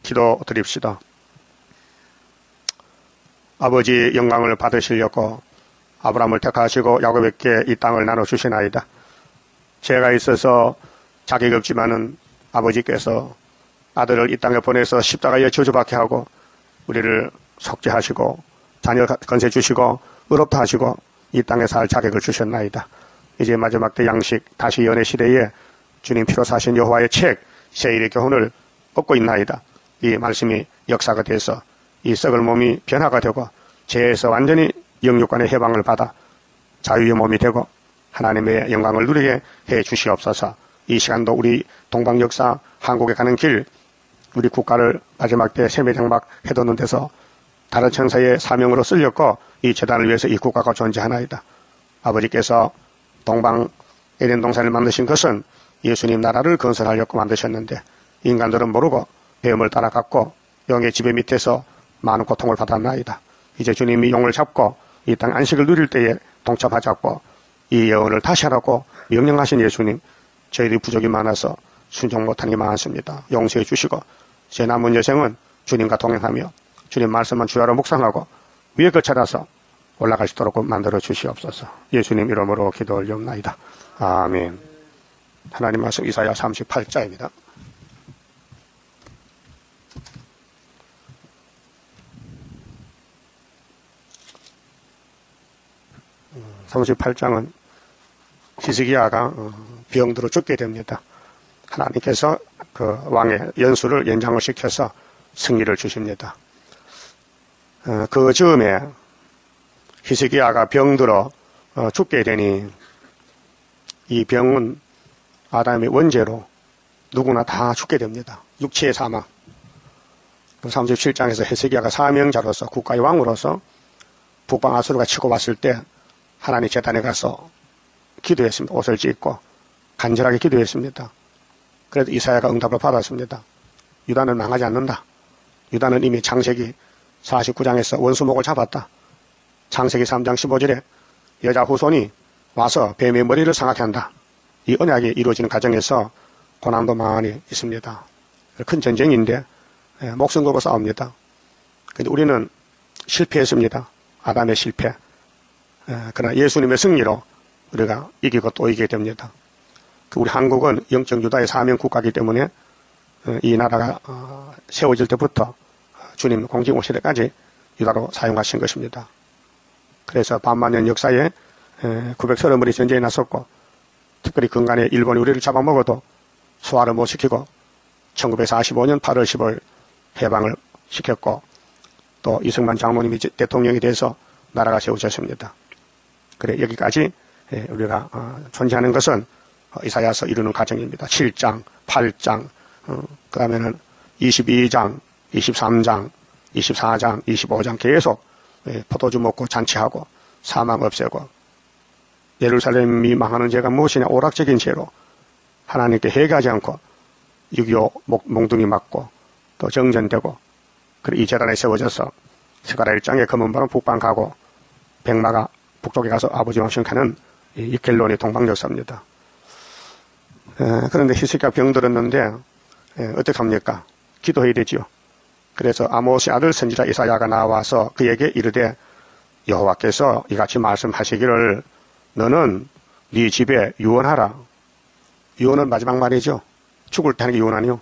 기도 드립시다. 아버지 영광을 받으시려고 아브라함을 택하시고 야곱에게 이 땅을 나눠주시나이다. 죄가 있어서 자격이 없지만은 아버지께서 아들을 이 땅에 보내서 십자가에 저주받게 하고 우리를 속죄하시고 자녀 건세 주시고 의롭다 하시고 이 땅에 살 자격을 주셨나이다. 이제 마지막 때 양식 다시 연애 시대에 주님 피로 사신 여호와의 책 세일의 교훈을 얻고 있나이다. 이 말씀이 역사가 돼서 이 썩을 몸이 변화가 되고 죄에서 완전히 영육간의 해방을 받아 자유의 몸이 되고 하나님의 영광을 누리게 해 주시옵소서. 이 시간도 우리 동방 역사 한국에 가는 길 우리 국가를 마지막 때 세매장막 해놓는 데서 다른 천사의 사명으로 쓸렸고 이 재단을 위해서 이 국가가 존재하나이다. 아버지께서 동방 에덴 동산을 만드신 것은 예수님 나라를 건설하려고 만드셨는데 인간들은 모르고 배움을 따라갔고 영의 지배 밑에서 많은 고통을 받았나이다. 이제 주님이 용을 잡고 이 땅 안식을 누릴 때에 동참하자고 이 예언을 다시 하라고 명령하신 예수님, 저희들이 부족이 많아서 순종 못한 게 많습니다. 용서해 주시고 제 남은 여생은 주님과 동행하며 주님 말씀만 주야로 묵상하고 위에 걸 찾아서 올라갈 수 있도록 만들어 주시옵소서. 예수님 이름으로 기도 올리옵나이다. 아멘. 하나님 말씀 이사야 38장입니다. 38장은 히스기야가 병들어 죽게 됩니다. 하나님께서 그 왕의 연수를 연장을 시켜서 승리를 주십니다. 그 즈음에 히스기야가 병들어 죽게 되니 이 병은 아담의 원죄로 누구나 다 죽게 됩니다. 육체의 사망. 37장에서 히스기야가 사명자로서 국가의 왕으로서 북방 아수르가 치고 왔을 때 하나님 제단에 가서 기도했습니다. 옷을 찢고 간절하게 기도했습니다. 그래도 이사야가 응답을 받았습니다. 유다는 망하지 않는다. 유다는 이미 창세기 49장에서 원수목을 잡았다. 창세기 3장 15절에 여자 후손이 와서 뱀의 머리를 상하게 한다. 이 언약이 이루어지는 과정에서 고난도 많이 있습니다. 큰 전쟁인데 목숨 걸고 싸웁니다. 근데 우리는 실패했습니다. 아담의 실패. 그러나 예수님의 승리로 우리가 이기고 또 이기게 됩니다. 우리 한국은 영적 유다의 사명 국가이기 때문에 이 나라가 세워질 때부터 주님 공직 오시대까지 유다로 사용하신 것입니다. 그래서 반만년 역사에 930번의 전쟁에 나섰고 특별히 근간에 일본이 우리를 잡아먹어도 소화를 못 시키고 1945년 8월 10월 해방을 시켰고 또 이승만 장모님이 대통령이 돼서 나라가 세워졌습니다. 그래 여기까지 우리가 존재하는 것은 이사야서 이루는 과정입니다. 7장, 8장, 그 다음에는 22장, 23장, 24장, 25장 계속 포도주 먹고 잔치하고 사망 없애고 예루살렘이 망하는 죄가 무엇이냐 오락적인 죄로 하나님께 회개하지 않고 6.25 몽둥이 맞고 또 정전되고 그리고 이 재단에 세워져서 스가랴 1장에 검은 바람 북방 가고 백마가 북쪽에 가서 아버지 왕신하는 이 갤론이 동방 역사입니다. 그런데 히스기야가 병들었는데 어떻게 합니까? 기도해야 되지요. 그래서 아모스의 아들 선지자 이사야가 나와서 그에게 이르되 여호와께서 이같이 말씀하시기를 너는 네 집에 유언하라. 유언은 마지막 말이죠. 죽을 때 하는 게 유언 아니요.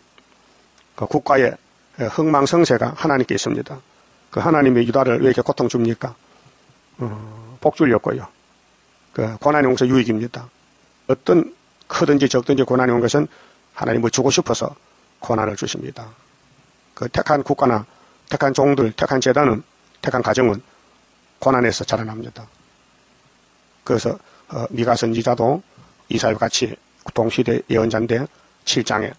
그 국가의 흥망성쇠가 하나님께 있습니다. 그 하나님이 유다를 왜 이렇게 고통 줍니까? 복 주려고요. 그 고난이 온 것은 유익입니다. 어떤 크든지 적든지 고난이 온 것은 하나님을 주고 싶어서 고난을 주십니다. 그 택한 국가나 택한 종들, 택한 재단은, 택한 가정은 고난에서 자라납니다. 그래서 미가 선지자도 이사야와 같이 동시대 예언자인데 7장에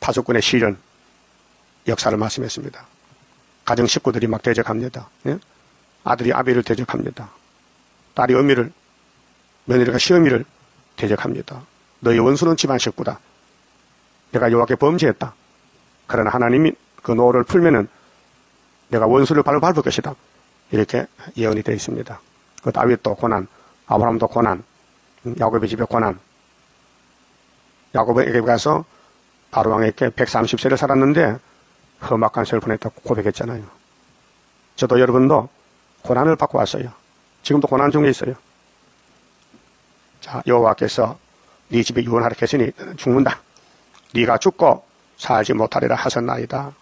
파수꾼의 시련 역사를 말씀했습니다. 가정 식구들이 막 대적합니다. 예? 아들이 아비를 대적합니다. 딸이 어미를, 며느리가 시어미를 대적합니다. 너희 원수는 집안 식구다. 내가 여호와께 범죄했다. 그러나 하나님이 그 노를 풀면은 내가 원수를 발로 밟을 것이다. 이렇게 예언이 되어 있습니다. 그 다윗도 고난, 아브라함도 고난, 야곱의 집에 고난. 야곱에게 가서 바로왕에게 130세를 살았는데 험악한 슬픔했다고 고백했잖아요. 저도 여러분도 고난을 받고 왔어요. 지금도 고난 중에 있어요. 자, 여호와께서 네 집에 유언하라 했으니 너는 죽는다. 네가 죽고 살지 못하리라 하셨나이다.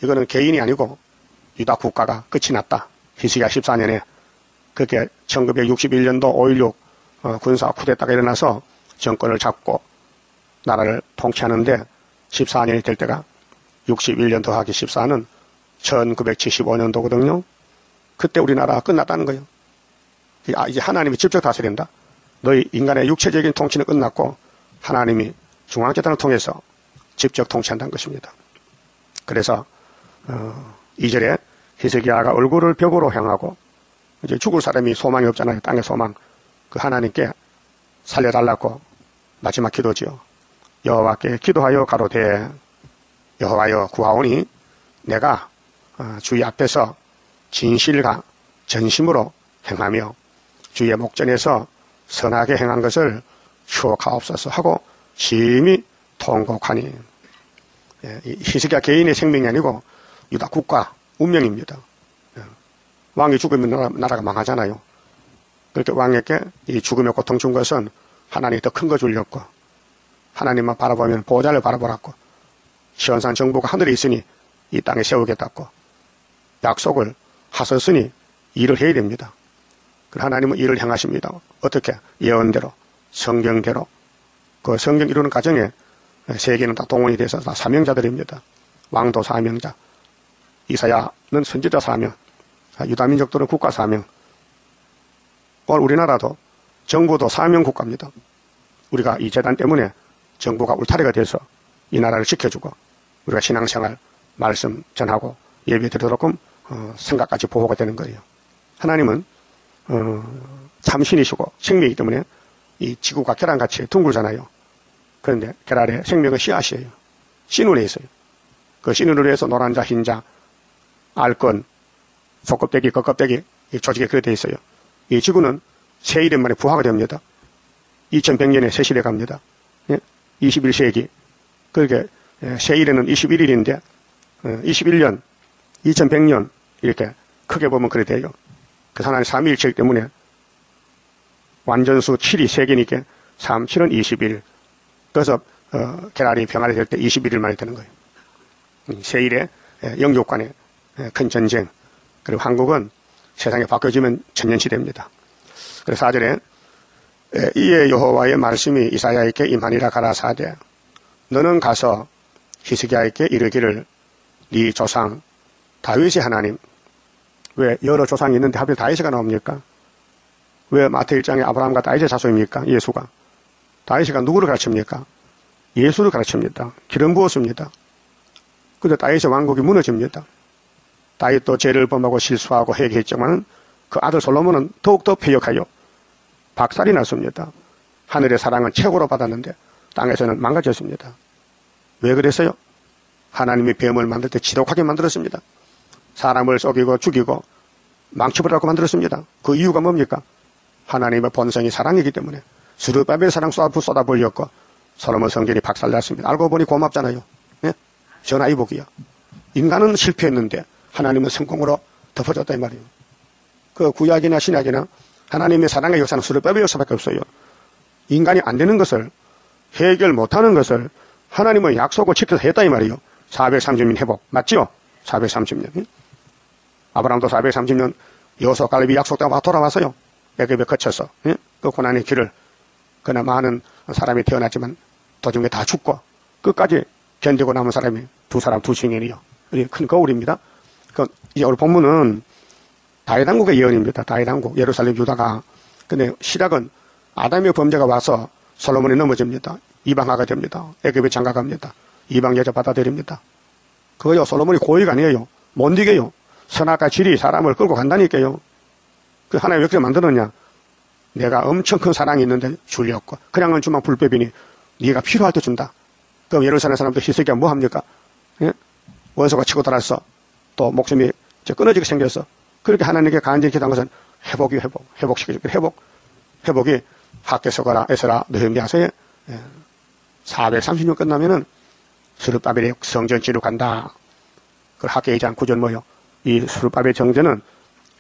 이거는 개인이 아니고 유다 국가가 끝이 났다. 히스기야 14년에 그렇게 1961년도 5.16 군사 쿠데타가 일어나서 정권을 잡고 나라를 통치하는데 14년이 될 때가 61년 더하기 14는 1975년도거든요. 그때 우리나라가 끝났다는 거예요. 이제 하나님이 직접 다스린다. 너희 인간의 육체적인 통치는 끝났고 하나님이 중앙재단을 통해서 직접 통치한다는 것입니다. 그래서 2절에 히스기야가 얼굴을 벽으로 향하고 이제 죽을 사람이 소망이 없잖아요. 땅의 소망. 그 하나님께 살려달라고 마지막 기도지요. 여호와께 기도하여 가로되 여호와여 구하오니 내가 주의 앞에서 진실과 전심으로 행하며 주의 목전에서 선하게 행한 것을 추억하옵소서 하고 심히 통곡하니. 히스기야 개인의 생명이 아니고 유다 국가 운명입니다. 왕이 죽으면 나라가 망하잖아요. 그렇게 왕에게 이 죽음의 고통 준 것은 하나님이 더 큰 거 주려고, 하나님만 바라보면 보좌를 바라보라고, 시온산 정부가 하늘에 있으니 이 땅에 세우겠다고 약속을 하셨으니 일을 해야 됩니다. 하나님은 일을 향하십니다. 어떻게? 예언대로, 성경대로. 그 성경 이루는 과정에 세계는 다 동원이 돼서 다 사명자들입니다. 왕도 사명자, 이사야는 선지자 사명, 유다민족들은 국가 사명. 오늘 우리나라도 정부도 사명 국가입니다. 우리가 이 재단 때문에 정부가 울타리가 돼서 이 나라를 지켜주고 우리가 신앙생활, 말씀 전하고 예배 드리도록끔 생각까지 보호가 되는 거예요. 하나님은 참신이시고 생명이기 때문에 이 지구가 계란같이 둥글잖아요. 그런데 계란에 생명은 씨앗이에요. 씨눈에 있어요. 그 씨눈으로 해서 노란 자, 흰 자, 알건, 속껍데기, 겉껍데기 이 조직에 그렇게 되어 있어요. 이 지구는 새 이름 만에 부화가 됩니다. 2100년에 새 시대 갑니다. 21세기. 그렇게 새 일에는 21일인데 21년, 2100년 이렇게 크게 보면 그래 돼요. 그 하나님 삼위일체이기 때문에 완전수 7이 3개니까 3, 7은 20일. 그래서 계란이 병아리 될 때 21일 만에 되는 거예요. 새 일에 영육 간의 큰 전쟁. 그리고 한국은 세상에 바뀌어지면 천년시대입니다. 그래서 4절에 이에 여호와의 말씀이 이사야에게 임하니라 가라사대 너는 가서 히스기야에게 이르기를 네 조상 다윗의 하나님. 왜 여러 조상이 있는데 하필 다윗이가 나옵니까? 왜 마태 1장에 아브라함과 다윗의 자손입니까? 예수가. 다윗이가 누구를 가르칩니까? 예수를 가르칩니다. 기름 부었습니다. 근데 다윗의 왕국이 무너집니다. 다윗도 죄를 범하고 실수하고 회개했지만 그 아들 솔로몬은 더욱더 패역하여 박살이 났습니다. 하늘의 사랑은 최고로 받았는데 땅에서는 망가졌습니다. 왜 그랬어요? 하나님이 뱀을 만들 때 지독하게 만들었습니다. 사람을 속이고 죽이고 망쳐버리라고 만들었습니다. 그 이유가 뭡니까? 하나님의 본성이 사랑이기 때문에 스룹바벨 사랑 쏟아버렸고 솔로몬 성전이 박살났습니다. 알고 보니 고맙잖아요. 예? 전화위복이요. 인간은 실패했는데 하나님은 성공으로 덮어줬다 이 말이에요. 그 구약이나 신약이나 하나님의 사랑의 역사는 스룹바벨 역사밖에 없어요. 인간이 안 되는 것을 해결 못하는 것을 하나님은 약속을 지켜서 했다 이 말이에요. 430년 회복 맞지요? 430년. 아브라함도 430년 여호수아 갈렙이 약속대로 돌아왔어요. 애굽에 거쳐서 그 고난의 길을. 그러나 많은 사람이 태어났지만 도중에 다 죽고 끝까지 견디고 남은 사람이 두 사람 두 증인이요. 큰 거울입니다. 이제 오늘 본문은 다윗 왕국의 예언입니다. 다윗 왕국 예루살렘 유다가. 근데 시작은 아담의 범죄가 와서 솔로몬이 넘어집니다. 이방화가 됩니다. 애굽에 장가갑니다. 이방 여자 받아들입니다. 그거요 솔로몬이 고의가 아니에요. 못 이겨요. 선악과 질이 사람을 끌고 간다니까요. 그 하나님 왜 그렇게 만들었냐? 내가 엄청 큰 사랑이 있는데 주려고. 그냥은 주면 불법이니 네가 필요할 때 준다. 그럼 예루살렘 사람들 히스기야 뭐 합니까? 예? 원수가 치고 들어왔어. 또 목숨이 끊어지게 생겼어. 그렇게 하나님께 간절히 기도한 것은 회복시켜줄게. 회복이 학개서가라 에스라 느헤미야서에 430년 끝나면은 스룹바벨의 성전 지로 간다. 그 학계에 대한 구절 뭐요? 이 수르밥의 정죄는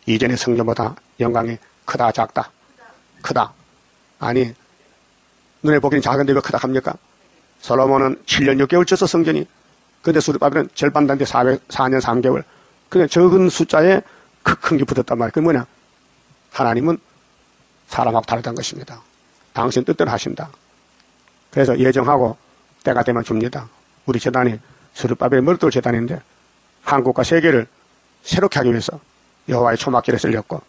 이전의 성전보다 영광이 크다 작다? 크다. 아니 눈에 보기는 작은데 왜 크다 합니까? 솔로몬은 7년 6개월 쳤어 성전이. 근데 수르밥은 절반단데 4년 3개월. 그냥 적은 숫자에 큰 게 붙었단 말이에요. 그게 뭐냐? 하나님은 사람하고 다르다는 것입니다. 당신 뜻대로 하신다. 그래서 예정하고 때가 되면 줍니다. 우리 재단이 수르밥의 머릿돌 재단인데 한국과 세계를 새롭게 하기 위해서 여호와의 초막기를 쓸렸고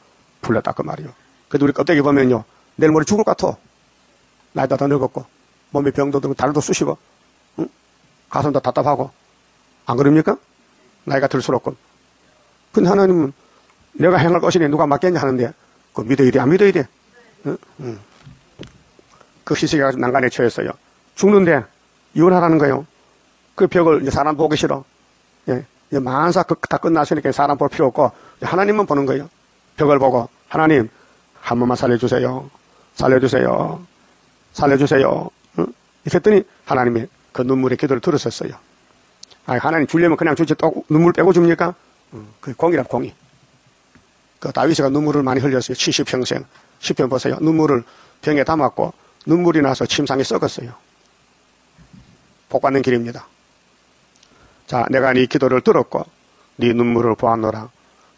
불렀다 그 말이요. 그래도 우리 껍데기 보면요, 내일 모레 죽을 것 같아. 나이도 더 늙었고 몸에 병도 들고 다리도 쑤시고, 응? 가슴도 답답하고, 안 그럽니까? 나이가 들수록. 근데 하나님은 내가 행할 것이니 누가 맡겠냐 하는데 그거 믿어야 돼, 안 믿어야 돼? 응? 응. 그 희석이가 난간에 처했어요. 죽는데 이혼하라는 거예요. 그 벽을 이제 사람 보기 싫어. 예. 이제 만사 다 끝났으니까 사람 볼 필요 없고 하나님만 보는 거예요. 벽을 보고 하나님 한 번만 살려주세요. 살려주세요. 살려주세요. 응? 이렇게 했더니 하나님이 그 눈물의 기도를 들으셨어요. 아니, 하나님 주려면 그냥 주지 또 눈물 빼고 줍니까? 그 공이란 공이. 그 다윗이가 눈물을 많이 흘렸어요. 70평생. 10편 보세요. 눈물을 병에 담았고 눈물이 나서 침상에 썩었어요. 복받는 길입니다. 자, 내가 네 기도를 들었고 네 눈물을 보았노라.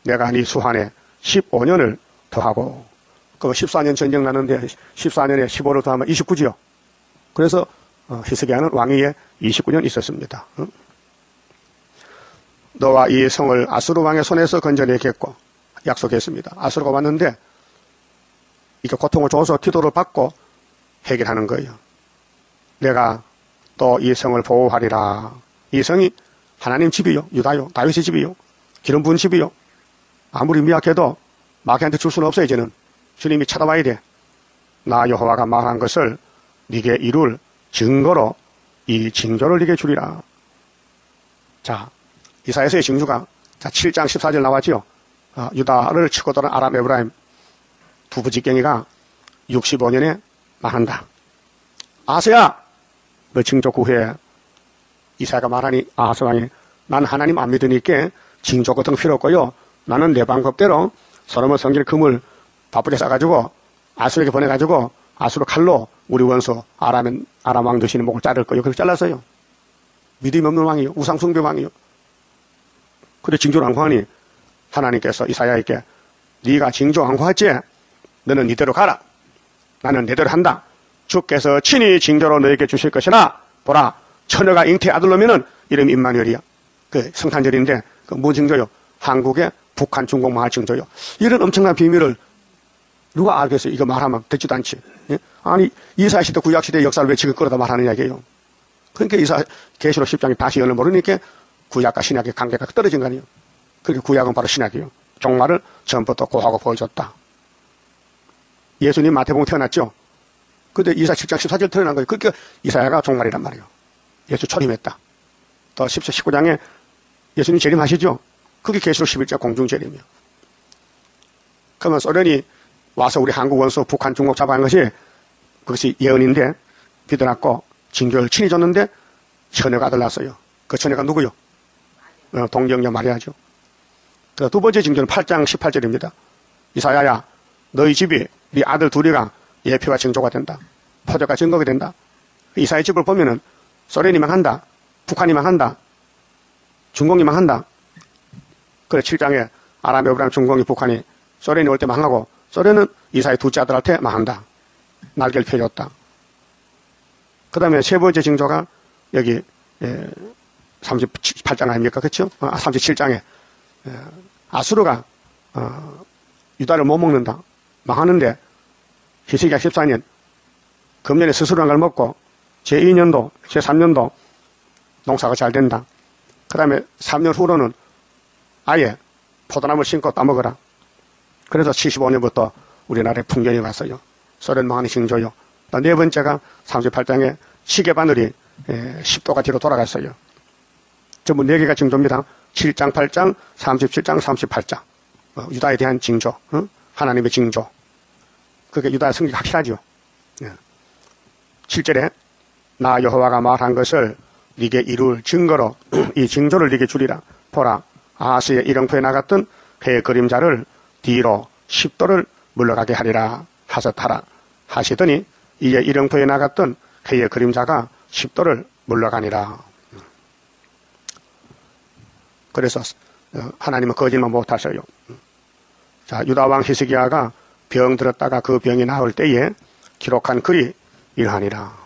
내가 네 수한에 15년을 더하고 그 14년 전쟁 나는데 14년에 15를 더하면 29지요. 그래서 히스기야는 왕위에 29년 있었습니다. 응? 너와 이 성을 아수르 왕의 손에서 건져내겠고 약속했습니다. 아수르가 왔는데 이렇게 고통을 줘서 기도를 받고 해결하는 거예요. 내가 또 이 성을 보호하리라. 이 성이 하나님 집이요, 유다요, 다윗의 집이요, 기름 부은 집이요. 아무리 미약해도 마귀한테 줄 수는 없어요. 이제는 주님이 찾아와야 돼. 나 여호와가 말한 것을 네게 이룰 증거로 이 징조를 네게 주리라. 자, 이사야서의 징조가 자 7장 14절 나왔지요. 유다를 치고 돌아온 아람 에브라임 부부직경이가 65년에 망한다. 아하스야, 너 징조 구해. 이사야가 말하니 아하스 왕이 난 하나님 안 믿으니까 징조 같은 거 필요 없고요. 나는 내 방법대로 솔로몬 성전에 금을 바쁘게 싸가지고 아수르에게 보내가지고 아수르 칼로 우리 원수 아람 왕 드시는 목을 자를 거예요. 그렇게 잘랐어요. 믿음이 없는 왕이요, 우상숭배 왕이요. 그래 징조를 안 구하니 하나님께서 이사야에게 네가 징조 안 구했지? 너는 이대로 가라. 나는 내대로 한다. 주께서 친히 징조로 너에게 주실 것이나 보라, 처녀가 잉태 아들 놈이는 이름이 임마누엘이야. 그 성탄절인데 그 뭐 징조요? 한국의 북한 중국 마을 징조요. 이런 엄청난 비밀을 누가 알겠어요? 이거 말하면 듣지도 않지. 예? 아니 이사야 시대 구약 시대 역사를 왜 지금 끌어다 말하는 이야기예요. 그러니까 이사 계시록 10장이 다시 연을 모르니까 구약과 신약의 관계가 떨어진 거 아니에요. 그러니까 구약은 바로 신약이에요. 종말을 전부터 고하고 보여줬다. 예수님 마태복음 태어났죠. 근데 이사 7장 14절 태어난 거예요. 그러니까 이사야가 종말이란 말이에요. 예수 초림했다. 또 10장 19장에 예수님 재림하시죠. 그게 계시록 11장 공중재림이에요. 그러면 소련이 와서 우리 한국 원수 북한 중국 잡아간 것이 그것이 예언인데 비켜놨고 징조를 친히 줬는데 처녀가 아들 낳았어요. 그 처녀가 누구요? 동정녀 마리아죠. 그 두 번째 징조는 8장 18절입니다. 이사야야, 너희 집이 네 아들 둘이가 예표가 징조가 된다. 표적과 증거가 된다. 이사야 집을 보면은 소련이 망한다. 북한이 망한다. 중공이 망한다. 그래 7장에 아람 에브라임 중공이 북한이 소련이 올 때 망하고 소련은 이사야 둘째 아들한테 망한다. 날개를 펴줬다. 그 다음에 세 번째 징조가 여기 38장 아닙니까? 그렇죠? 37장에 아수르가 유다를 못 먹는다. 망하는데 히스기야 14년 금년에 스스로 한 걸 먹고 제2년도 제3년도 농사가 잘 된다. 그 다음에 3년 후로는 아예 포도나무를 심고 따먹어라. 그래서 75년부터 우리나라에 풍년이 왔어요. 소련 망하는 징조요. 네 번째가 38장에 시계바늘이 10도가 뒤로 돌아갔어요. 전부 4개가 징조입니다. 7장, 8장, 37장, 38장. 유다에 대한 징조, 하나님의 징조. 그게 유다의 성격이 확실하죠. 7절에 나 여호와가 말한 것을 네게 이룰 증거로 이 징조를 네게 주리라. 보라, 아하스의 일렁토에 나갔던 그의 그림자를 뒤로 10도를 물러가게 하리라 하셨하라 하시더니 이에 일렁토에 나갔던 그의 그림자가 10도를 물러가니라. 그래서 하나님은 거짓말 못하셔요. 자, 유다왕 히스기야가 병 들었다가 그 병이 나을 때에 기록한 글이 이러하니라.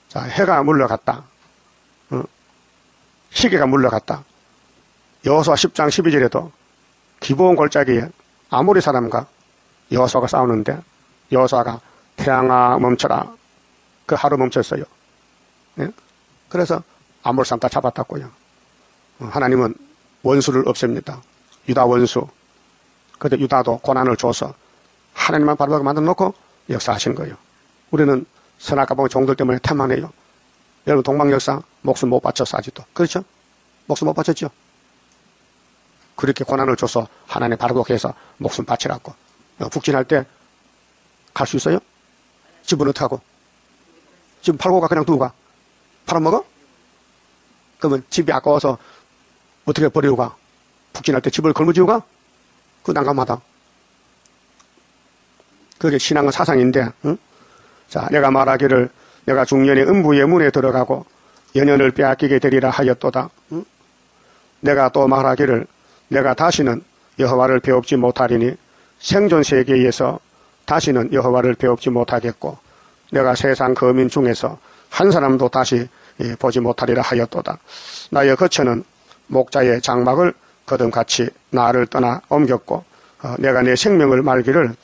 자, 해가 물러갔다. 시계가 물러갔다. 여호수아 10장 12절에도 기브온 골짜기에 아모리 사람과 여호수아가 싸우는데 여호수아가 태양아 멈춰라. 그 하루 멈췄어요. 예? 그래서 아모리 사람 다 잡았다고요. 하나님은 원수를 없앱니다. 유다 원수. 그런데 유다도 고난을 줘서 하나님만 바라보게 만들어 놓고 역사하신 거예요. 우리는 선악과 보고 종들 때문에 탐망해요. 여러분 동방 역사 목숨 못 바쳤어 아직도. 그렇죠? 목숨 못 바쳤죠? 그렇게 고난을 줘서 하나님 바라보게 해서 목숨 바치라고. 북진할 때 갈 수 있어요? 집은 어떻게 하고? 집 팔고 가 그냥 두고 가? 팔아먹어? 그러면 집이 아까워서 어떻게 버리고 가? 북진할 때 집을 걸머쥐고 가? 그 난감하다. 그게 신앙의 사상인데, 응? 자, 내가 말하기를 내가 중년의 음부의 문에 들어가고 연연을 빼앗기게 되리라 하였도다. 응? 내가 또 말하기를 내가 다시는 여호와를 배웁지 못하리니 생존 세계에서 다시는 여호와를 배웁지 못하겠고 내가 세상 거민 중에서 한 사람도 다시 보지 못하리라 하였도다. 나의 거처는 목자의 장막을 거듭같이 나를 떠나 옮겼고 내가 내 생명을 말기를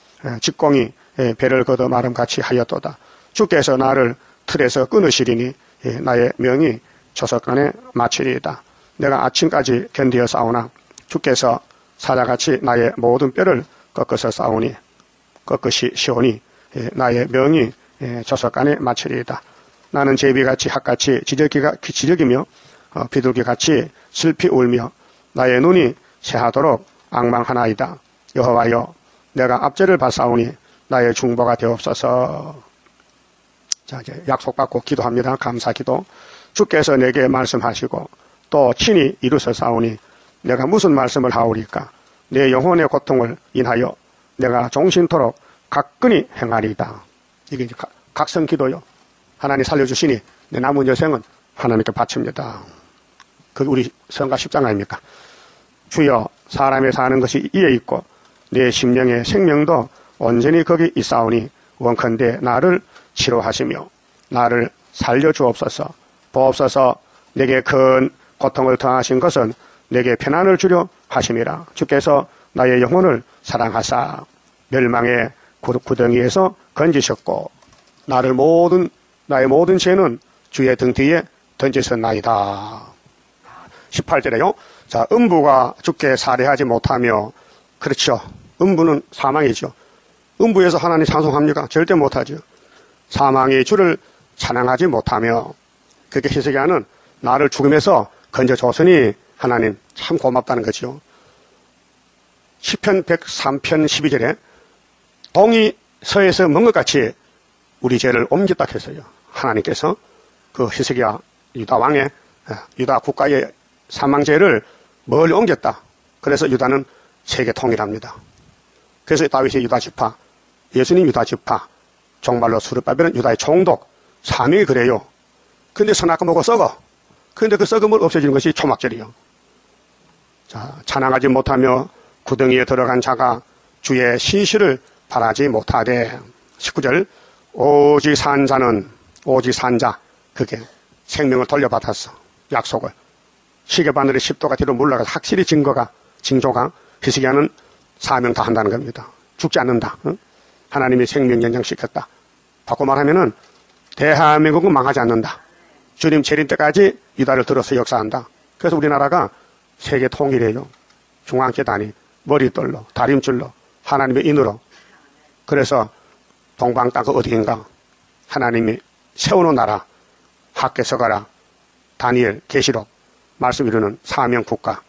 직공이 배를 걷어 마름같이 하였도다. 주께서 나를 틀에서 끊으시리니 나의 명이 조석간에 마치리이다. 내가 아침까지 견디어 싸우나 주께서 사자같이 나의 모든 뼈를 꺾어서 싸우니 꺾으시 시오니 나의 명이 조석간에 마치리이다. 나는 제비같이 핫같이 지저귀며 비둘기같이 슬피 울며 나의 눈이 새하도록 앙망하나이다. 여호와여 내가 압제를 받사오니 나의 중보가 되옵소서. 자, 이제 약속받고 기도합니다. 감사기도. 주께서 내게 말씀하시고 또 친히 이루셨사오니 내가 무슨 말씀을 하오리까? 내 영혼의 고통을 인하여 내가 종신토록 가끈히 행하리이다. 이게 이제 각성기도요. 하나님 살려주시니 내 남은 여생은 하나님께 바칩니다. 그게 우리 성가 10장 아닙니까? 주여 사람의 사는 것이 이에 있고 내 심령의 생명도 온전히 거기 있사오니 원컨대 나를 치료하시며 나를 살려주옵소서. 보옵소서. 내게 큰 고통을 더하신 것은 내게 편안을 주려 하심이라. 주께서 나의 영혼을 사랑하사 멸망의 구덩이에서 건지셨고 나의 모든 죄는 주의 등 뒤에 던지셨나이다. 18절에요. 자, 음부가 주께 살해하지 못하며, 그렇죠. 음부는 사망이죠. 음부에서 하나님 찬송합니까? 절대 못하죠. 사망이 주를 찬양하지 못하며, 그렇게 히스기야는 나를 죽음에서 건져줬으니 하나님 참 고맙다는 거죠. 시편 103편 12절에 동이 서에서 먼 것 같이 우리 죄를 옮겼다 했어요. 하나님께서 그 히스기야 유다 왕의 유다 국가의 사망죄를 멀리 옮겼다. 그래서 유다는 세계 통일합니다. 그래서 다윗이 유다 지파, 예수님 유다 지파, 정말로 수르바벨은 유다의 총독, 사명이 그래요. 근데 선악과 먹고 썩어. 근데 그 썩음을 없애주는 것이 초막절이요. 자, 찬양하지 못하며 구덩이에 들어간 자가 주의 신실을 바라지 못하되. 19절 오직 산 자, 그게 생명을 돌려받았어. 약속을. 시계바늘의 10도가 뒤로 물러가서 확실히 징조가 히스기야는 사명 다 한다는 겁니다. 죽지 않는다. 응? 하나님이 생명 연장시켰다. 바꿔 말하면은 대한민국은 망하지 않는다. 주님 재림 때까지 유다를 들어서 역사한다. 그래서 우리나라가 세계 통일이에요. 중앙재단이 머리떨로 다림줄로 하나님의 인으로. 그래서 동방 땅 그 어디인가 하나님이 세워놓은 나라, 학계 서가라, 다니엘, 계시록 말씀 이루는 사명 국가.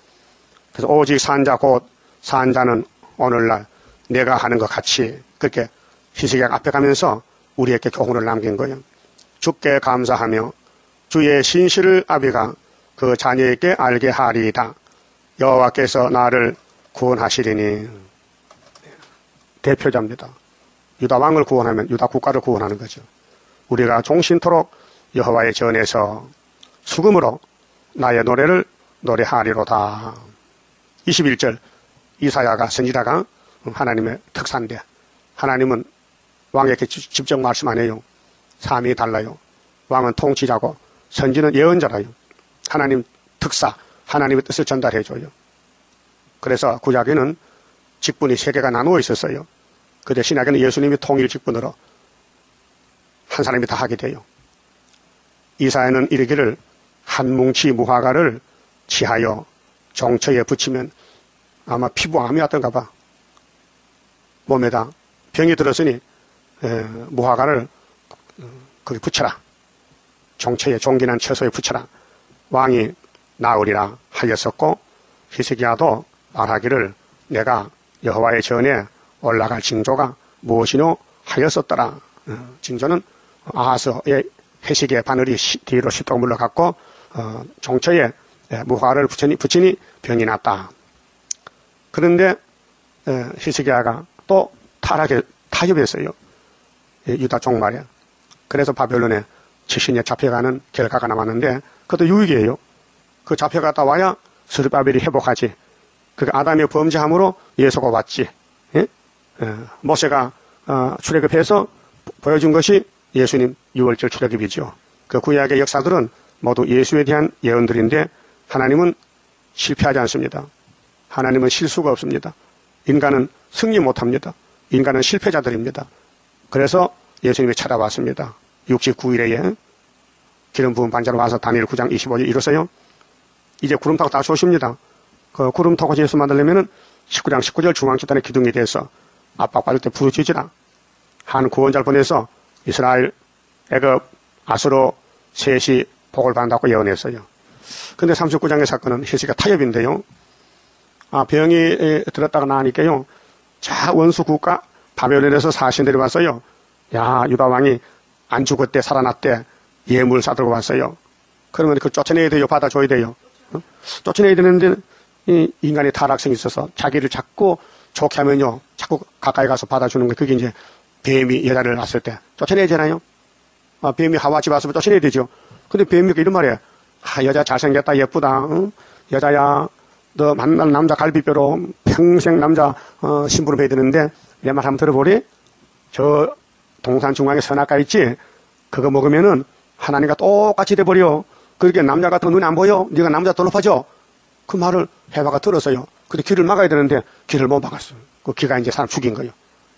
그래서 오직 산자 곧 산자는 오늘날 내가 하는 것 같이 그렇게 히스기야 앞에 가면서 우리에게 교훈을 남긴 거예요. 주께 감사하며 주의 신실을 아비가 그 자녀에게 알게 하리이다. 여호와께서 나를 구원하시리니. 대표자입니다. 유다 왕을 구원하면 유다 국가를 구원하는 거죠. 우리가 종신토록 여호와의 전에서 수금으로 나의 노래를 노래하리로다. 21절 이사야가 선지자가 하나님의 특사인데 하나님은 왕에게 직접 말씀 안 해요. 사명이 달라요. 왕은 통치자고 선지는 예언자라요. 하나님 특사, 하나님의 뜻을 전달해줘요. 그래서 구약에는 직분이 세 개가 나누어 있었어요. 그런데 신약에는 예수님이 통일 직분으로 한 사람이 다 하게 돼요. 이사야는 이르기를 한 뭉치 무화과를 취하여 정처에 붙이면 아마 피부암이 왔던가 봐. 몸에다 병이 들었으니 무화과를 거기 붙여라. 정처에 종기난 처소에 붙여라. 왕이 나으리라 하였었고 히스기야도 말하기를 내가 여호와의 전에 올라갈 징조가 무엇이뇨 하였었더라. 징조는 아하스의 회식의 바늘이 뒤로 씹도록 물러갔고 종처에 무화과를 붙이니 병이 났다. 그런데 히스기야가 또 타협했어요. 유다 종말에. 그래서 바벨론에 70년 잡혀가는 결과가 남았는데 그것도 유익이에요. 그 잡혀갔다 와야 스룹바벨이 회복하지. 그 아담의 범죄함으로 예수가 왔지. 예? 모세가 출애굽해서 보여준 것이 예수님 6월절 출애굽이죠. 그 구약의 역사들은 모두 예수에 대한 예언들인데 하나님은 실패하지 않습니다. 하나님은 실수가 없습니다. 인간은 승리 못합니다. 인간은 실패자들입니다. 그래서 예수님이 찾아왔습니다. 69일에 기름 부은 반자로 와서 다니엘 9장 25절 이뤘어요. 이제 구름 타고 다시 오십니다. 그 구름 타고 예수 만들려면은 19장 19절 중앙집단의 기둥이 돼서 압박받을 때 부르짖으라. 한 구원자를 보내서 이스라엘, 애굽, 아수로 셋이 복을 받는다고 예언했어요. 근데 39장의 사건은 히스기야 타협인데요. 병이 들었다가 나니까요. 자, 원수 국가 바벨론에서 사신들이 왔어요. 야, 유다 왕이 안 죽었대, 살아났대. 예물 사들고 왔어요. 그러면 그걸 쫓아내야 돼요? 받아줘야 돼요? 쫓아내야 되는데 이 인간의 타락성이 있어서 자기를 자꾸 좋게 하면요. 자꾸 가까이 가서 받아주는 거예요. 그게 이제 뱀이 여자를 낳았을 때 쫓아내야 되나요? 뱀이 하와 집 왔으면 쫓아내야 되죠. 근데 뱀이 이런 말이에요. 여자 잘생겼다, 예쁘다. 응? 여자야, 너 만날 남자 갈비뼈로 평생 남자 심부름 해야 되는데 내 말 한번 들어보리? 저 동산 중앙에 선악과 있지? 그거 먹으면은 하나님과 똑같이 돼버려. 그렇게 남자 같은 거 눈에 안 보여? 네가 남자 더 높아져? 그 말을 해바가 들었어요. 근데 길을 막아야 되는데 길을 못 막았어요. 그 기가 이제 사람 죽인 거예요.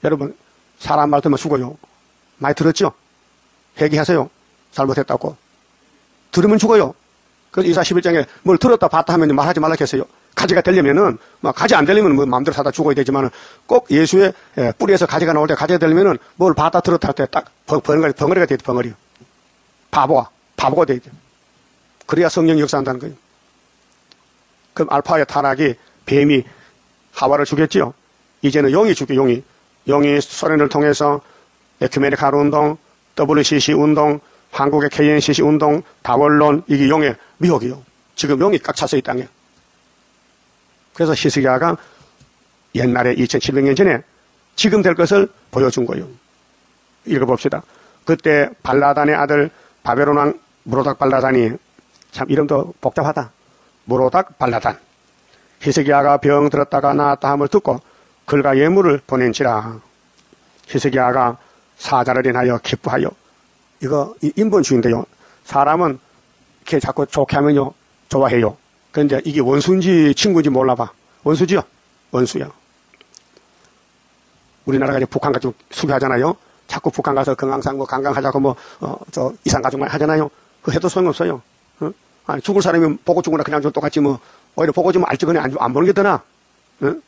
여러분, 사람 말 들으면 죽어요. 많이 들었죠? 회개하세요. 잘못했다고. 들으면 죽어요. 그래서 이사 11장에 뭘 들었다 봤다 하면 말하지 말라 했어요. 가지가 되려면은, 가지 안 되려면 뭐 마음대로 사다 죽어야 되지만은 꼭 예수의 뿌리에서 가지가 나올 때 가지가 되려면은 뭘 봤다 들었다 할 때 딱 벙어리가 돼야 돼, 벙어리. 바보가 돼야 돼. 그래야 성령이 역사한다는 거예요. 그럼 알파의 타락이 뱀이 하와를 죽였지요. 이제는 용이 죽여, 용이. 용이 소련을 통해서 에큐메닉 하루 운동, WCC 운동, 한국의 KNCC 운동, 다원론, 이게 용의 미혹이요. 지금 용이 꽉 찼어요, 이 땅에. 그래서 히스기야가 옛날에 2700년 전에 지금 될 것을 보여준 거예요. 읽어봅시다. 그때 발라단의 아들 바벨론 왕 무로닥 발라단이, 참 이름도 복잡하다. 무로닥 발라단. 히스기야가 병 들었다가 나았다 함을 듣고 글과 예물을 보낸지라. 히스기야가 사자를 인하여 기뻐하여. 이거 인본주의인데요. 사람은 이렇게 자꾸 좋게 하면요 좋아해요. 그런데 이게 원수인지 친구인지 몰라봐. 원수지요? 원수야. 우리나라가 이제 북한 가지고 수비하잖아요. 자꾸 북한 가서 건강상 관광하자고 저 이산가족만 하잖아요. 그거 해도 소용없어요. 어? 아니, 죽을 사람이 보고 죽으나 그냥 좀 똑같지 오히려 보고 좀 알지거니 안 보는 게 더 나아. 응?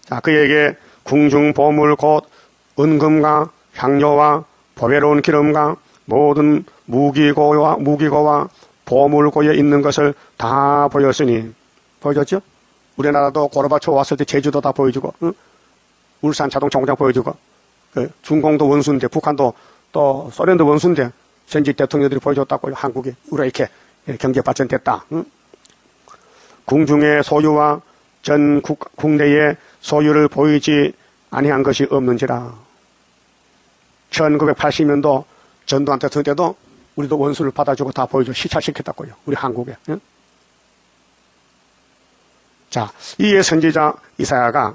자, 그에게 궁중 보물 곧 은금과 향료와 보배로운 기름과 모든 무기고와 보물고에 있는 것을 다 보였으니. 보여줬죠? 우리나라도 고르바초프 왔을 때 제주도 다 보여주고, 응? 울산 자동차 공장 보여주고, 중공도 원수인데, 북한도 또 소련도 원수인데, 전직 대통령들이 보여줬다고요. 한국에. 우리가 이렇게 경제 발전됐다. 궁중의 소유와 전 국내의 소유를 보이지 아니한 것이 없는지라. 1980년도 전두환 대통령 때도 우리도 원수를 받아주고 다 보여주고 시찰시켰다고요. 우리 한국에. 자, 이에 선지자 이사야가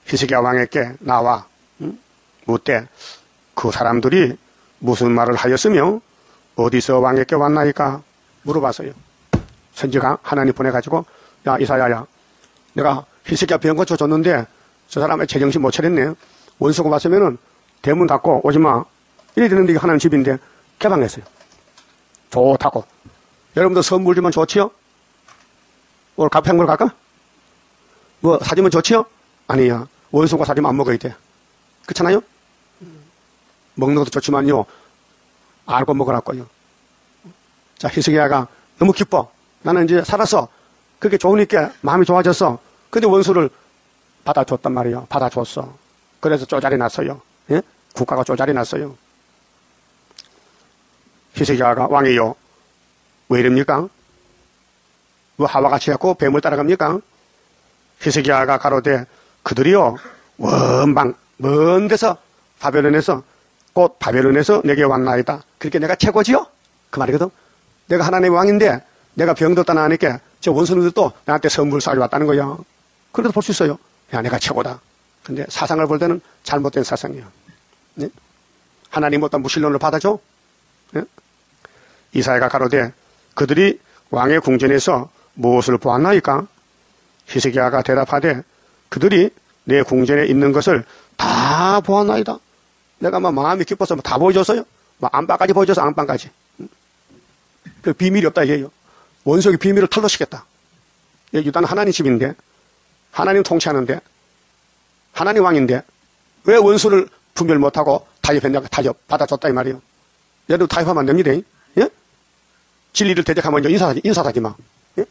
히스기야 왕에게 나와 묻되 그 사람들이 무슨 말을 하였으며 어디서 왕에게 왔나이까 물어봤어요. 선지가 하나님 보내가지고 야 이사야야, 내가 히스기야 병 고쳐줬는데 저 사람의 제정신 못 차렸네. 원수가 왔으면은 대문 닫고 오지마. 이래 되는데 이게 하나님 집인데 개방했어요. 좋다고. 여러분도 선물 주면 좋지요? 오늘 카페 한 걸 갈까? 뭐 사주면 좋지요? 아니야. 원수가 사주면 안 먹어야 돼. 그렇잖아요? 먹는 것도 좋지만요, 알고 먹으라고요. 자, 히스기야가 너무 기뻐. 나는 이제 살았어. 그게 좋으니까 마음이 좋아졌어. 근데 원수를 받아줬단 말이에요. 받아줬어. 그래서 쪼잘이 났어요. 예? 국가가 쪼잘이 났어요. 히스기야가 왕이요, 왜 이럽니까? 뭐 하와같이 갖고 뱀을 따라갑니까? 히스기야가 가로되 그들이요 원방 먼 데서 바벨론에서 곧 바벨론에서 내게 왔나이다. 그렇게 내가 최고지요? 그 말이거든. 내가 하나님의 왕인데 내가 병들었다 나니까 저 원수들도 나한테 선물 쏴주왔다는 거야. 그래도 볼 수 있어요. 야, 내가 최고다. 근데 사상을 볼 때는 잘못된 사상이야. 네? 하나님 어떤 무신론을 받아줘? 네? 이사야가 가로되 그들이 왕의 궁전에서 무엇을 보았나이까? 히스기야가 대답하되 그들이 내 궁전에 있는 것을 다 보았나이다. 내가 막 마음이 기뻐서 다 보여줬어요. 막 안방까지 보여줘서 안방까지. 그 비밀이 없다 이게요. 원수의 비밀을 털러시겠다. 유다는 하나님 집인데, 하나님 통치하는데, 하나님 왕인데 왜 원수를 분별 못하고 타협했냐고. 타협 받아줬다 이 말이에요. 여러분 타협하면 안 됩니다. 예? 진리를 대적하면 인사하지 마. 예?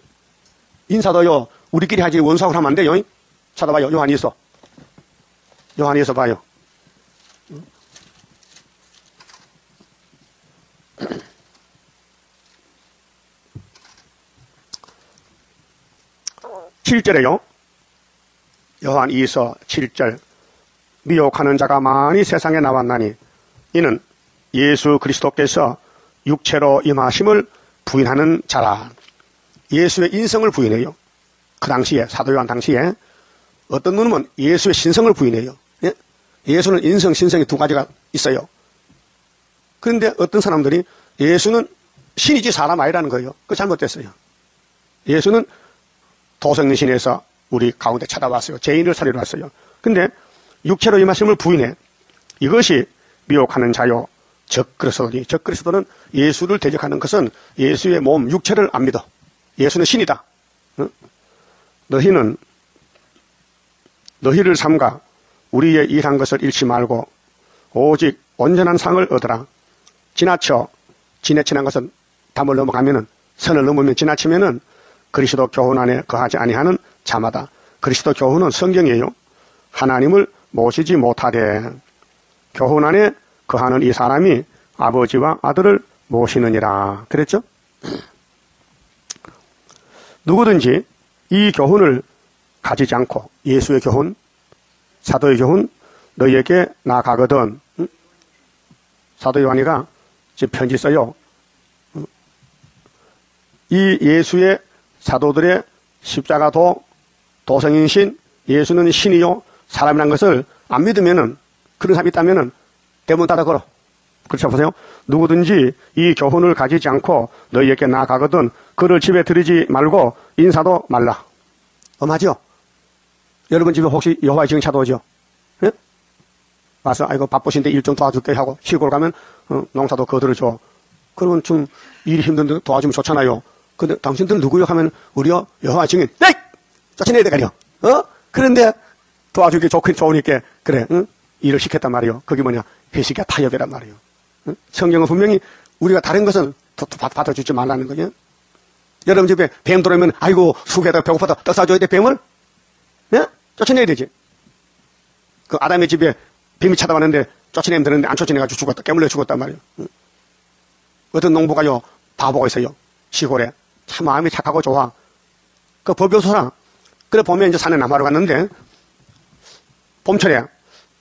인사도요 우리끼리 하지 원수하고 하면 안 돼요. 찾아봐요. 요한일서. 요한일서 봐요. (7절에요) 요한일서 7절. 미혹하는 자가 많이 세상에 나왔나니 이는 예수 그리스도께서 육체로 임하심을 부인하는 자라. 예수의 인성을 부인해요. 그 당시에, 사도 요한 당시에 어떤 놈은 예수의 신성을 부인해요. 예? 예수는 인성, 신성이 두 가지가 있어요. 그런데 어떤 사람들이 예수는 신이지 사람 아니라는 거예요. 그거 잘못됐어요. 예수는 도성신에서 우리 가운데 찾아왔어요. 죄인을 살리러 왔어요. 근데 육체로 임하심을 부인해. 이것이 미혹하는 자요 적그리스도니. 적그리스도는 예수를 대적하는 것은 예수의 몸, 육체를 안 믿어. 예수는 신이다. 너희를 삼가 우리의 일한 것을 잃지 말고 오직 온전한 상을 얻으라. 지나치는 것은 담을 넘어가면은, 선을 넘으면 지나치면은 그리스도 교훈 안에 거하지 아니하는 자마다. 그리스도 교훈은 성경이에요. 하나님을 모시지 못하되 교훈 안에 거하는 이 사람이 아버지와 아들을 모시느니라. 그랬죠? 누구든지 이 교훈을 가지지 않고, 예수의 교훈, 사도의 교훈 너희에게 나가거든. 사도 요한이가 지금 편지 써요. 이 예수의 사도들의 십자가도 도성인신, 예수는 신이요 사람이란 것을 안 믿으면은, 그런 사람이 있다면은 대문 닫아 걸어. 그렇죠? 보세요. 누구든지 이 교훈을 가지지 않고 너희에게 나아가거든 그를 집에 들이지 말고 인사도 말라. 맞죠? 여러분 집에 혹시 여호와의 증인 찾아오죠? 예? 와서 아이고 바쁘신데 일 좀 도와줄게 하고 시골 가면 농사도 거들어줘. 그러면 좀 일이 힘든데 도와주면 좋잖아요. 근데 당신들 누구요? 하면 우리요 여호와의 증인. 에이! 쫓아내야 되가요. 그런데 도와주기 좋으니까 그래. 응? 일을 시켰단 말이에요. 그게 뭐냐? 회식과 타협이란 말이에요. 응? 성경은 분명히 우리가 다른 것은 받아주지 말라는 거죠. 여러분 집에 뱀 들어오면 아이고 수고하다 배고파다 떡 사줘야 돼. 뱀을? 예? 쫓아내야 되지. 그 아담의 집에 뱀이 찾아왔는데 쫓아내면 되는데 안 쫓아내가지고 죽었다. 깨물려 죽었단 말이에요. 응? 어떤 농부가요 바보가 있어요. 시골에. 참 마음이 착하고 좋아. 그 법요소라. 그래 보면 이제 산에 나무하러 갔는데, 봄철에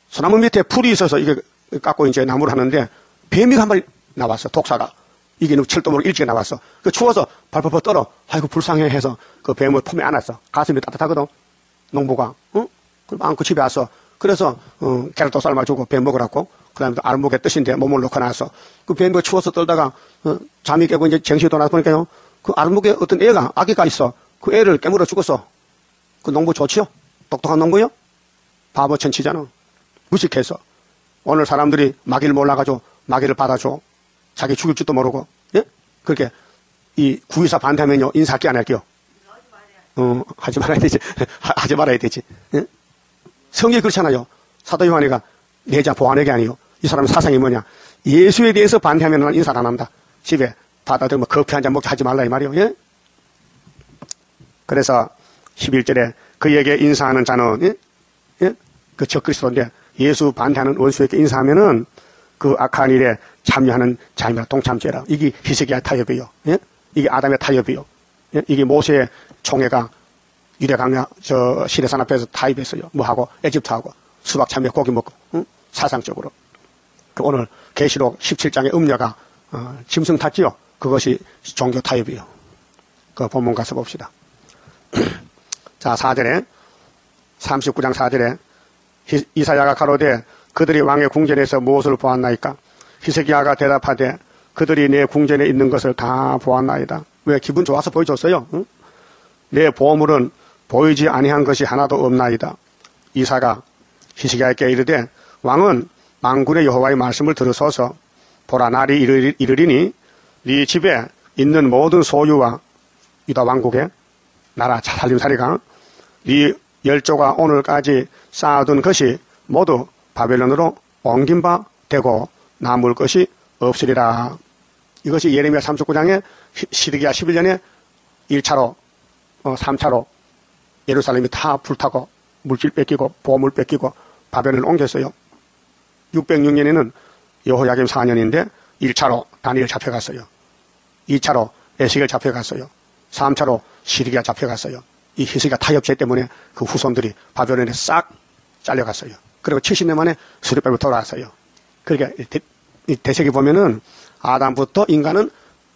소나무 밑에 풀이 있어서 이게 깎고 이제 나무를 하는데, 뱀이가 한 마리 나왔어, 독사가. 이게 철도목으로 일찍 나왔어. 그 추워서 발펄펄 떨어. 아이고, 불쌍해 해서 그 뱀을 품에 안았어. 가슴이 따뜻하거든. 농부가. 응? 그럼 안고 집에 왔어. 그래서, 계란도 삶아주고 뱀 먹으라고. 그 다음에 또 아름목의 뜻인데 몸을 놓고 나왔어. 그 뱀이 추워서 떨다가, 잠이 깨고 이제 정신이 돌아서 보니까요. 그 아름목에 어떤 애가, 아기가 있어. 그 애를 깨물어 죽었어. 그 농부 좋지요? 똑똑한 농부요? 바보 천치잖아. 무식해서. 오늘 사람들이 마귀를 몰라가지고 마귀를 받아줘. 자기 죽일 줄도 모르고, 예? 그렇게, 이 구의사 반대하면요, 인사할게 안 할게요? 하지 말아야 되지. 하지 말아야 되지. 예? 성경이 그렇잖아요. 사도 요한이가 내자 보완에게 아니요. 이 사람의 사상이 뭐냐. 예수에 대해서 반대하면 난 인사를 안 한다. 집에 받아들면 커피 한 잔 먹게 하지 말라 이 말이요. 예? 그래서 11절에 그에게 인사하는 자는, 예? 예? 그 적그리스도인데 예수 반대하는 원수에게 인사하면은 그 악한 일에 참여하는 자임이라 동참죄라. 이게 히스기야 타협이요. 예? 이게 아담의 타협이요. 예? 이게 모세의 총회가 유대강야 시내산 앞에서 타협했어요. 뭐하고 에집트하고 수박 참외 고기 먹고, 응? 사상적으로. 그 오늘 계시록 17장의 음녀가 짐승 탔지요. 그것이 종교 타협이요. 그 본문 가서 봅시다. 자, 4절에 39장 4절에 이사야가 가로되 그들이 왕의 궁전에서 무엇을 보았나이까? 히스기야가 대답하되 그들이 내 궁전에 있는 것을 다 보았나이다. 왜? 기분 좋아서 보여줬어요. 응? 내 보물은 보이지 아니한 것이 하나도 없나이다. 이사가 히스기야에게 이르되 왕은 만군의 여호와의 말씀을 들으소서. 보라, 날이 이르리니 네 집에 있는 모든 소유와 유다 왕국의 나라 살림살이가 네 열조가 오늘까지 쌓아둔 것이 모두 바벨론으로 옮긴 바 되고 남을 것이 없으리라. 이것이 예레미야 39장에 시드기야 11년에 1차로 3차로 예루살렘이 다 불타고 물질 뺏기고 보물 뺏기고 바벨론을 옮겼어요. 606년에는 여호야김 4년인데 1차로 다니엘 잡혀갔어요. 2차로 에스겔 잡혀갔어요. 3차로 시드기야 잡혀갔어요. 이 히스기야 타협죄 때문에 그 후손들이 바벨론에 싹 잘려갔어요. 그리고 70년 만에 수르바벨로 돌아왔어요. 그러니까 이 대세기 보면은 아담부터 인간은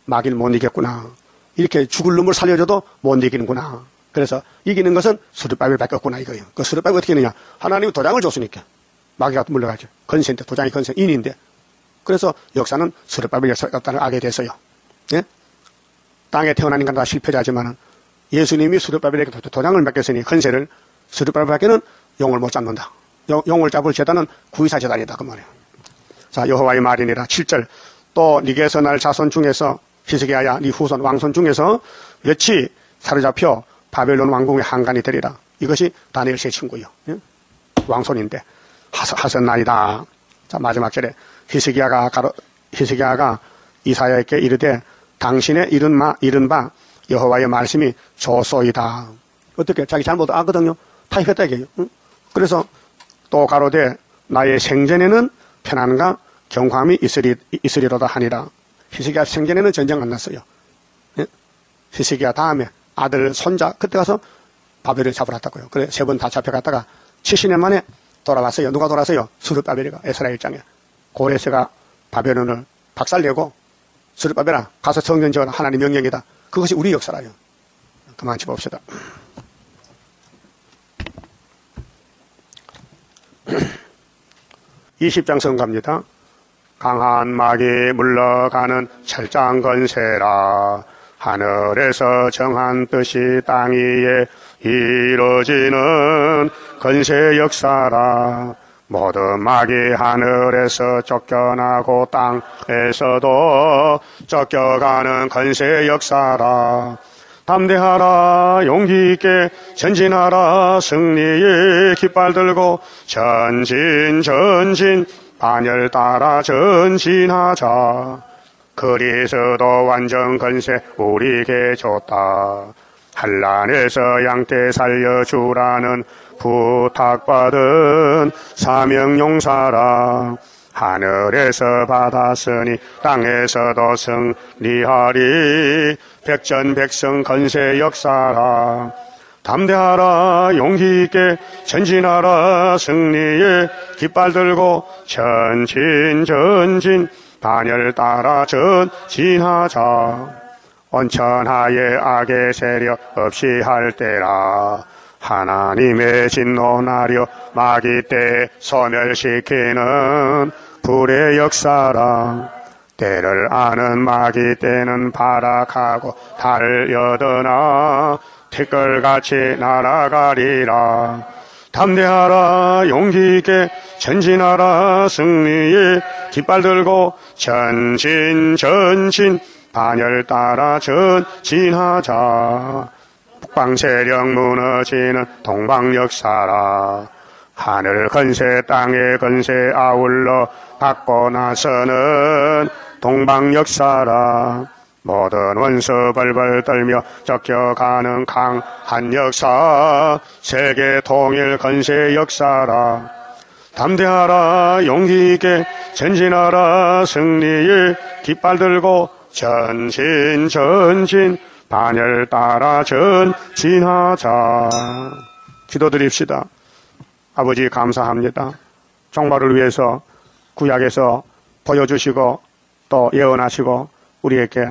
마귀를 못 이겼구나. 이렇게 죽을 놈을 살려줘도 못 이기는구나. 그래서 이기는 것은 수르바벨밖에 없구나 이거예요. 그 수르바벨이 어떻게 했느냐? 하나님이 도장을 줬으니까 마귀가 물러가죠. 건세인데 도장이 건세 인인데. 그래서 역사는 수르바벨 역사가 없다는 알게 됐어요. 예? 땅에 태어난 인간 다 실패자지만은 예수님이 수르바벨에게 도장을 맡겼으니 건세를 수르바벨에게는 용을 못 잡는다. 용을 잡을 재단은 구이사 재단이다 그 말이에요. 자, 여호와의 말이니라. 7절 또 네게서 날 자손 중에서 히스기야야 네 후손 왕손 중에서 몇이 사로잡혀 바벨론 왕궁의 한간이 되리라. 이것이 다니엘 세 친구요. 예? 왕손인데 하셨나이다. 자, 마지막 절에 히스기야가 이사야에게 이르되 당신의 이른바 여호와의 말씀이 좋소이다. 어떻게 자기 잘못 알거든요. 타협했다 이게요. 응? 그래서 또 가로되 나의 생전에는 편안과 경감이 있으리로다 하니라. 히스기야 생전에는 전쟁 안 났어요. 예? 히스기야 다음에 아들 손자 그때 가서 바벨을 잡으러 갔다고요. 그래 3번 다 잡혀갔다가 70년 만에 돌아왔어요. 누가 돌아왔어요? 스룹바벨이가 에스라엘 장에 고레스가 바벨론을 박살내고 스룹바벨아 가서 성전 지어라. 하나님 명령이다. 그것이 우리 역사라요. 그만 짚어봅시다. (20장) 성가입니다. 강한 막이 물러가는 철장 건세라. 하늘에서 정한 뜻이 땅 위에 이루어지는 건세 역사라. 모든 막이 하늘에서 쫓겨나고 땅에서도 쫓겨가는 건세 역사라. 담대하라 용기 있게 전진하라 승리의 깃발 들고 전진 반열 따라 전진하자. 그리스도 완전 건세 우리에게 줬다. 한란에서 양떼 살려주라는 부탁받은 사명용사라. 하늘에서 받았으니 땅에서도 승리하리. 백전백성 건세 역사라. 담대하라 용기 있게 전진하라 승리의 깃발 들고 전진 반열 따라 전진하자. 온천하에 악의 세력 없이 할 때라. 하나님의 진노 나려 마귀 때 소멸시키는 불의 역사라. 때를 아는 마귀 때는 발악하고 달려드나 티끌같이 날아가리라. 담대하라 용기 있게 전진하라 승리의 깃발 들고 전진 반열 따라 전진하자. 북방 세력 무너지는 동방 역사라. 하늘 건세 땅의 건세 아울러 받고 나서는 동방 역사라. 모든 원수 벌벌 떨며 쫓겨가는 강한 역사. 세계 통일 건세 역사라. 담대하라 용기 있게 전진하라 승리의 깃발 들고 전진 반열 따라 전진하자. 기도드립시다. 아버지 감사합니다. 종말을 위해서 구약에서 보여주시고 또 예언하시고 우리에게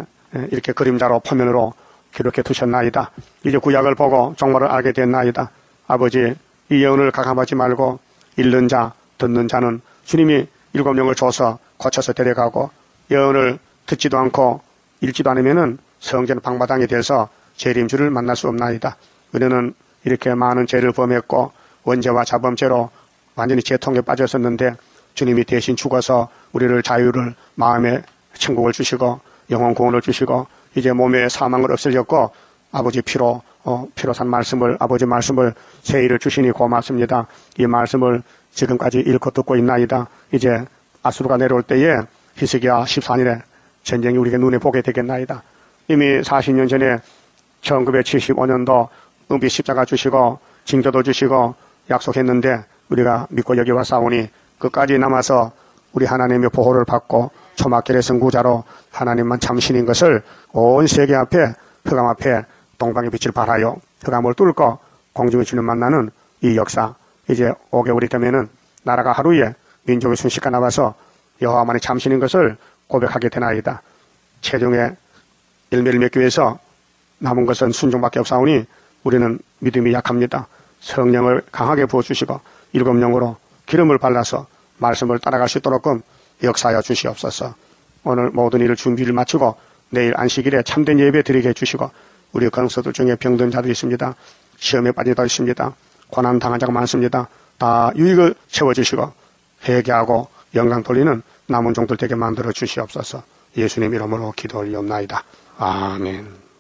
이렇게 그림자로 표면으로 기록해 두셨나이다. 이제 구약을 보고 종말을 알게 됐나이다. 아버지 이 예언을 가감하지 말고 읽는 자 듣는 자는 주님이 7명을 줘서 고쳐서 데려가고 예언을 듣지도 않고 읽지도 않으면은 성전 방마당이 돼서 재림주를 만날 수 없나이다. 우리는 이렇게 많은 죄를 범했고 원죄와 자범죄로 완전히 재통에 빠졌었는데 주님이 대신 죽어서 우리를 자유를 마음의 천국을 주시고 영혼 구원을 주시고 이제 몸의 사망을 없애렸고 아버지 피로 산 말씀을 아버지 말씀을 세일을 주시니 고맙습니다. 이 말씀을 지금까지 읽고 듣고 있나이다. 이제 아수르가 내려올 때에 히스기야 14년에 전쟁이 우리가 눈에 보게 되겠나이다. 이미 40년 전에 1975년도 은비 십자가 주시고 징조도 주시고 약속했는데 우리가 믿고 여기 와싸우니 끝까지 남아서 우리 하나님의 보호를 받고 초막결의 선구자로 하나님만 참신인 것을 온 세계 앞에 흑암 앞에 동방의 빛을 발하여 흑암을 뚫고 공중의 주님 만나는 이 역사 이제 5개월이 되면은 나라가 하루에 민족이 순식간 나와서 여호와만이 참신인 것을 고백하게 되나이다. 체중의 일밀몇교에서 남은 것은 순종밖에 없사오니 우리는 믿음이 약합니다. 성령을 강하게 부어주시고 7영으로 기름을 발라서 말씀을 따라갈 수 있도록끔 역사하여 주시옵소서. 오늘 모든 일을 준비를 마치고 내일 안식일에 참된 예배 드리게 해주시고 우리 건석들 중에 병든 자도 있습니다. 시험에 빠진 자도 있습니다. 고난 당한 자가 많습니다. 다 유익을 채워주시고 회개하고 영광 돌리는 남은 종들 되게 만들어 주시옵소서. 예수님 이름으로 기도 올리옵나이다. 아멘.